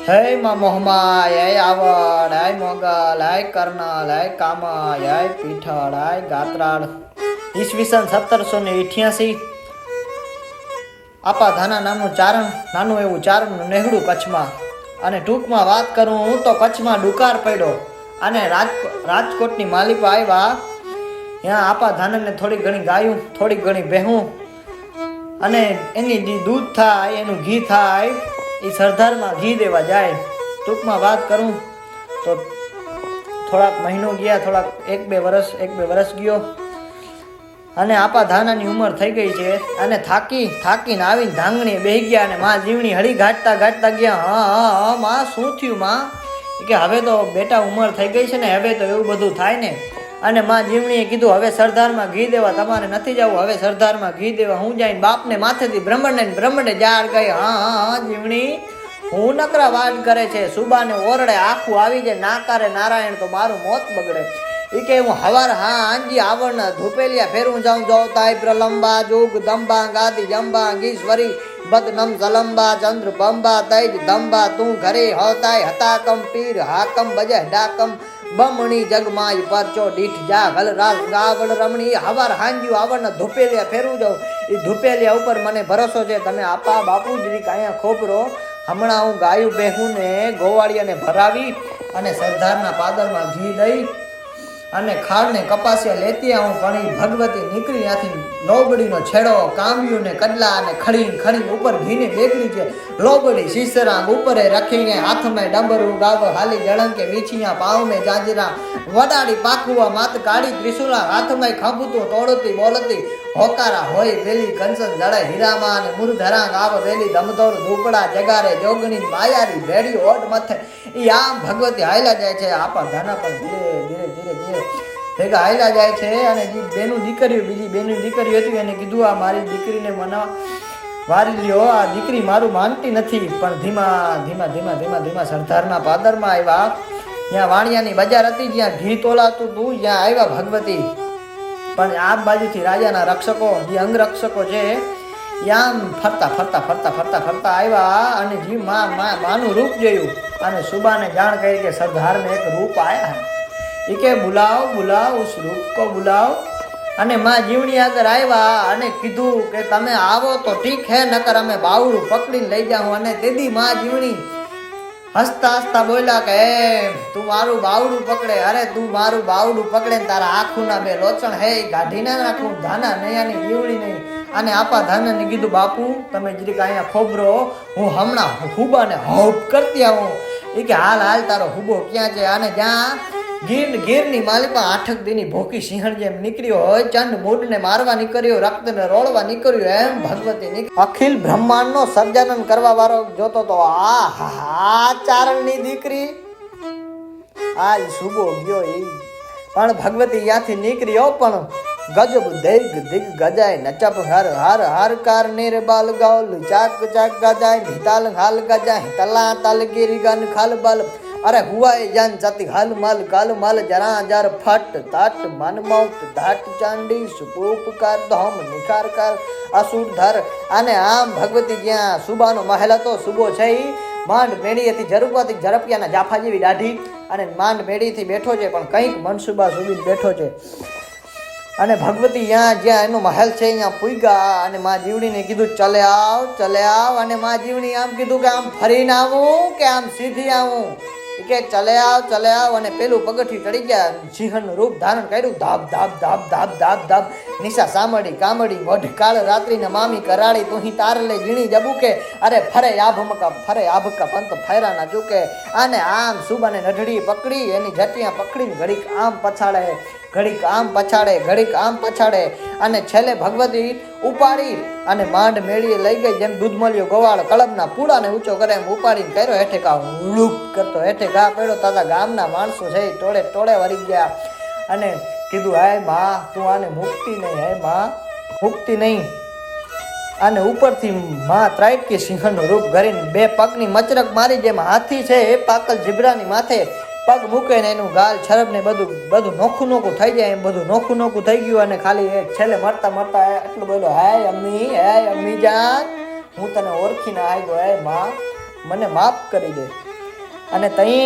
હે માં મોહમા હે આવડ હે મોગલ હે કર્નલ હે કામા હે પીઠળ હે ગાત્રાળ ઈસવીસન 1788 આપા ધાના નાનું એવું ચારણનું નેહડું કચ્છમાં. અને ટૂંકમાં વાત કરું હું તો કચ્છમાં દુકાળ પડ્યો અને રાજકોટની માલિકો આવ્યા. ત્યાં આપા ધાનાને થોડી ઘણી ગાયું, થોડી ઘણી ભેહું અને એની દૂધ થાય, એનું ઘી થાય, એ સરદારમાં ઘી દેવા જાય. ટૂંકમાં વાત કરું તો થોડાક મહિનો ગયા, થોડાક એક બે વર્ષ ગયો અને આપા ધાનાની ઉંમર થઈ ગઈ છે અને થાકીને આવીને ધાંગણીએ બેહી ગયા અને માં જીવણી હળી ગાંઠતા ગયા. હા માં શું થયું માં? કે હવે તો બેટા ઉંમર થઈ ગઈ છે ને, હવે તો એવું બધું થાય ને. અને માં જીવણીએ કીધું હવે સરદારમાં ઘી દેવા તમારે નથી જવું, હવે સરદારમાં ઘી દેવા હું જઈને બાપને માથેથી બ્રહ્મણને જાળ ગઈ. હા જીવણી હું નકરા વાડ કરે છે, સુબાને ઓરડે આખું આવી જાય, નાકારે નારાયણ તો મારું મોત બગડે. એ કે હું હવાર આંજી આવણ ધૂપેલિયા ફેરું જાઉં તાય પ્રલંબા જોગ દંબા ગાદી જંબા ગીશ્વરી બદનમ જલંબા ચંદ્ર બંબા તૈજ દંબા તું ઘરે હોતાય હતાકમ પીર હાકમ બજે ડાકમ બમણી જગમાય પરચો દીઠ જા ગલ રાસ ગાવડ રમણી. હવાર હાંજ્યું આવણ ધૂપેલિયા ફેરું જાઉં. એ ધૂપેલિયા ઉપર મને ભરોસો છે, તમે આપા બાપુ જરી કાંયા ખોબરો હમણાં હું ગાયું બેહું ને ગોવાળિયાને ભરાવી અને સરદારના પાદરમાં ઘી દઈ અને ખાડ ને કપાસિયા લેતી આવું. પણ એ ભગવતી નીકળી ત્યાંથી લોબડીનો છેડો કામ્યું ને કડલા અને ખડી ઉપર ઘીને બેગડી છે. લોબડી શીસરા ઉપરે રખીને હાથમાં ડંબરું ગાવ હાલી જળંકે વીછિયા પાવ મેં જાજરા વડાડી પાકુવા માત કાળી ત્રિશુલા હાથમાં ખંભતું તોડતી બોલતી હોકારા હોય વેલી કંચન જડે હીરામાં અને મુરધરા ગાવ વેલી ધમધોર ધૂપડા જગારે જોગણી માયારી ભેડી ઓટ મથે. એ આમ ભગવતી હાયલા જાય છે. આપા ધાના પર ધીરે ભેગા હાયલા જાય છે. અને બીજી બેનું દીકરીઓ હતી એને કીધું આ મારી દીકરીને મને વારી લ્યો, આ દીકરી મારું માનતી નથી. પણ ધીમા સરદારના પાદરમાં આવ્યા. ત્યાં વાણિયાની બજાર હતી, જ્યાં ઘી તોલાતું હતું, જ્યાં આવ્યા ભગવતી. પણ આ બાજુથી રાજાના રક્ષકો, જે અંગરક્ષકો છે, આમ ફરતા આવ્યા અને જી માનું રૂપ જોયું અને સુબાને જાણ કરી કે સરદારને એક રૂપ આયા. એ કે બુલાવ ઉસ રૂપ કો બુલાવ. અને માં જીવણી આગળ આવ્યા અને કીધું કે તમે આવો તો ઠીક હે, નકર અમે બાવડું પકડીને લઈ જાઉં. અને તેદી માં જીવણી હસતા બોલ્યા કે તું મારું બાવડું પકડે, અરે તું મારું બાવડું પકડે ને તારા આંખુના બે લોચણ હે ગાઢી ના નાખું. ધાના નૈયાની જીવણી નહીં. અને આપા ધાનાને કીધું બાપુ તમે જરીક અહીંયા ખોબરો, હું હમણાં હુબાને હોપ કરતી આવું. એ કે હાલ તારો હુબો ક્યાં છે? અને જ્યાં ગીરની માલિકા 8 દીની ભોકી સિંહણ જેમ નીકળ્યો હોય, ચંડ મૂઢને મારવા નીકળ્યો, રક્તને રોળવા નીકળ્યો, એમ ભગવતી અખિલ બ્રહ્માંડનો સર્જનન કરવા વાળો જોતો તો આ ચારણની દીકરી આ સુબો ગયો. એ પણ ભગવતી ત્યાંથી નીકળ્યો પણ ગજબ દિગ ગજાય નચપ હર કાર નિર્બાલ ગૌલ ચાક ગજાય હિતાલ હાલ ગજાય તલા તલ ગિરગન ખલ બલ. અરે હુઆ જન જતિ હલ મલ જરા જર ફટ તટ મન મૌત ધટ ચાંડી સુપુપકાર ધમ નિખારકાર અસુર ધર. અને આમ ભગવતી જ્યાં સુબાનો મહેલ હતો, સુબો છે ઈ માંડ મેળી હતી, ઝરૂપથી ઝડપિયાના જાફા જેવી દાઢી અને માંડ મેળીથી બેઠો છે, પણ કંઈક મનસુબા સુબીને બેઠો છે. અને ભગવતી જ્યાં એનો મહેલ છે અહીંયા પૂગ્યા અને માં જીવણીને કીધું ચલે આવ. અને માં જીવણી આમ કીધું કે આમ ફરીને આવું કે આમ સીધી આવું? કે ચલે આવ. અને પેલું પગથિયું ચડી ગયા. સિંહણનું રૂપ ધારણ કર્યું. ધાબ નિશા સામડી કામડી વઢ કાળ રાત્રિને મામી કરાળી તુહી તારલે જીણી જબુકે. અરે ફરે આભકા પંત ફેરા ના ચૂકે. અને આમ સુબાને નઢડી પકડી, એની જટિયા પકડીને ઘડીક આમ પછાડે અને છેલ્લે ભગવતી ઉપાડી અને માંડ મેળીએ લઈ ગઈ. જેમ દૂધ મળ્યો ગોવાળ કળબના પૂડાને ઊંચો કરે એમ ઉપાડીને કર્યો હેઠે ઘા ઉળુપ કરતો હેઠે ઘા પડ્યો. તાતા ગામના માણસો છે ટોળે વળી ગયા અને કીધું હાય માં તું આને મુક્તિ નહીં. અને ઉપરથી માં ત્રાટકી સિંહણનું રૂપ ધરીને 2 પગની મચરક મારી, જેમ હાથી છે એ પાકલ જીબ્રાની માથે પગ મૂકે ને એનું ગાલ છરબ ને બધું નોખું થઈ જાય, એમ બધું નોખું થઈ ગયું. અને ખાલી છેલ્લે મરતા એટલું બોલ્યો, હે અમ્મી જાન હું તને ઓળખીને આવ્યો, હે માં મને માફ કરી દે. અને તઈ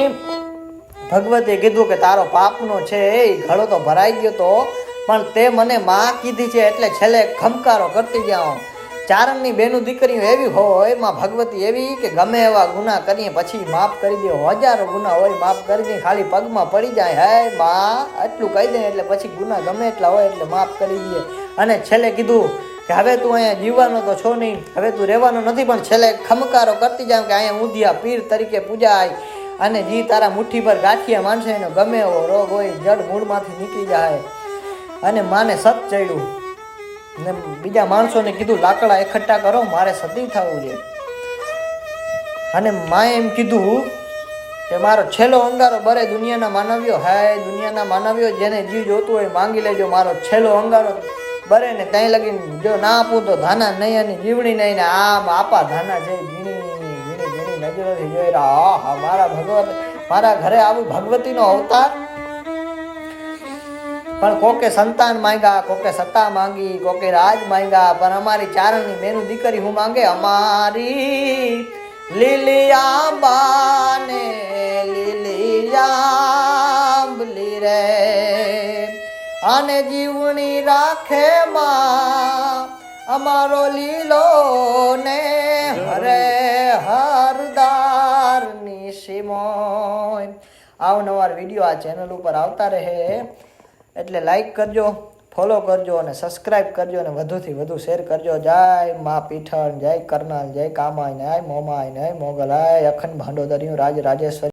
ભગવતીએ કીધું કે તારો પાપનો છે એ ઘડો તો ભરાઈ ગયો તો, પણ તે મને માં કીધી છે એટલે છેલ્લે ખમકારો કરતી જાઉં. ચારણની બેનું દીકરીઓ એવી હોય માં ભગવતી એવી કે ગમે એવા ગુના કરીએ પછી માફ કરી દે. હજારો ગુના હોય માફ કરી દે, ખાલી પગમાં પડી જાય હે માં એટલું કહી દે એટલે પછી ગુના ગમે એટલા હોય એટલે માફ કરી દે. અને છેલ્લે કીધું કે હવે તું અહીંયા જીવવાનો તો છો નહીં, હવે તું રહેવાનો નથી, પણ છેલ્લે ખમકારો કરતી જાવ કે અહીંયા ઊંધિયા પીર તરીકે પૂજાય અને જી તારા મુઠ્ઠી પર ગાંઠિયા માનશે એનો ગમે એવો રોગ હોય જડ મૂળમાંથી નીકળી જાય. અને માને સત ચડ્યું ને બીજા માણસોને કીધું લાકડા એકઠા કરો, મારે સતી થવું છે. અને માએ એમ કીધું કે મારો છેલ્લો અંગારો બરે દુનિયાના માનવ્યો, હાય દુનિયાના માનવ્યો જેને જીવ જોતું હોય માંગી લેજો, મારો છેલ્લો અંગારો બરે ને ત્યાં લગીને જો ના આપું તો ધાના નહીં અને જીવણી નહીં ને આમ આપા ધાના છે ઝીણી ઝીણી ઝીણી નજરોથી જોઈ રહ્યા. હા મારા ભગવત મારા ઘરે આવું ભગવતીનો અવતાર. પણ કોકે સંતાન માંગ્યા, કોકે સત્તા માંગી, કોકે રાજ માંગ્યા, પણ અમારી ચારણની બેનું દીકરી હું માંગે અમારી લીલિયા બાને લીલિયા બલી રે આને જીવણી રાખે માં અમારો લીલો ને હરે હરદાર ની સિમોય. અવનવાર વિડીયો આ ચેનલ ઉપર આવતા રહે એટલે લાઈક કરજો, ફોલો કરજો અને સબસ્ક્રાઈબ કરજો અને વધુથી વધુ શેર કરજો. જય મા પીઠળ, જય કરનાલ, જય કામાય, જય મોમાય, જય મોગલાય, અખંડ ભાંડોદરિયું રાજ રાજેશ્વરી.